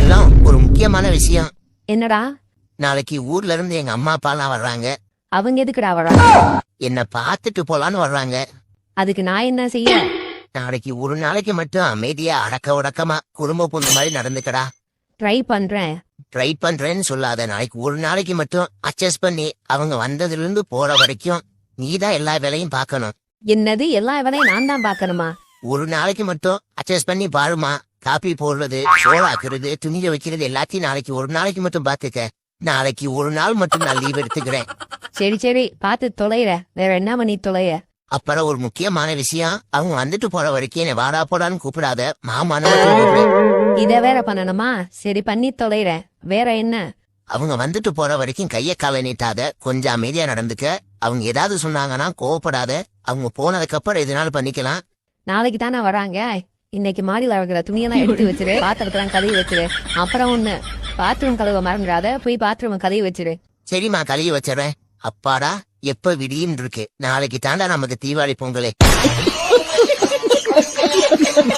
செல்லம், ஒரு முக்கியமான விஷயம். என்னடா? நாளைக்கு ஊர்ல இருந்து எங்க அம்மா அப்பாலாம் வர்றாங்க. அவங்க எதுக்குடா வராங்க? என்ன பார்த்துட்டு போலான்னு வர்றாங்க. அதுக்கு நான் என்ன செய்ய? நாளைக்கு ஒரு நாளைக்கு மட்டும் அமைதியா அடக்க உடக்கமா குடும்ப பொண்ணு மாதிரி நடந்துக்கடா. ட்ரை பண்றேன். ட்ரை பண்றேன்னு சொல்லாத. நாளைக்கு ஒரு நாளைக்கு மட்டும் அட்ஜஸ்ட் பண்ணி அவங்க வந்ததுல இருந்து போற வரைக்கும் நீதான் எல்லா வேலையும் பார்க்கணும். என்னது எல்லா வேலையும் நான் தான் பாக்கணுமா? ஒரு நாளைக்கு மட்டும் அட்ஜஸ்ட் பண்ணி பாருமா. காப்பி போடுறது, சோளாக்குறது, துணிய வைக்கிறது எல்லாத்தையும் நாளைக்கு ஒரு நாளைக்கு மட்டும் பாத்துக்க. நாளைக்கு ஒரு நாள் மட்டும் நான் லீவ் எடுத்துக்கிறேன். சரி சரி, பார்த்து தொலைற. வேற என்ன பண்ணி தொலைய? அப்புறம் ஒரு முக்கியமான விஷயம், அவங்க வந்துட்டு போற வரைக்கும் என்ன வாடா போடான்னு கூப்பிடாத, மாமான்னு மட்டும் கூப்பிடு. இத வேற பண்ணணுமா? சரி பண்ணி தொலைற. வேற என்ன? அவங்க வந்துட்டு போற வரைக்கும் கைய காலை நீட்டாத, கொஞ்சம் அமைதியா நடந்துக்க. அவங்க ஏதாவது சொன்னாங்கன்னா கோவப்படாத. அவங்க போனதுக்கு அப்புறம் எதுனாலும் பண்ணிக்கலாம். நாளைக்கு தானே வராங்க. இன்னைக்கு மாடியில் இருக்கிற துணியெல்லாம் எடுத்து வச்சிரு, பாத்திரத்தெல்லாம் கழுவி வச்சிரு. அப்புறம் ஒண்ணு, பாத்ரூம் கழுவ மறந்துடாத, போய் பாத்ரூம் கழுவி வச்சிரு. சரிம்மா, கழுவி வச்சிடறேன். அப்பாடா, எப்ப விடியும் இருக்கு. நாளைக்கு தாண்டா நமக்கு தீபாவளி பொங்கலே.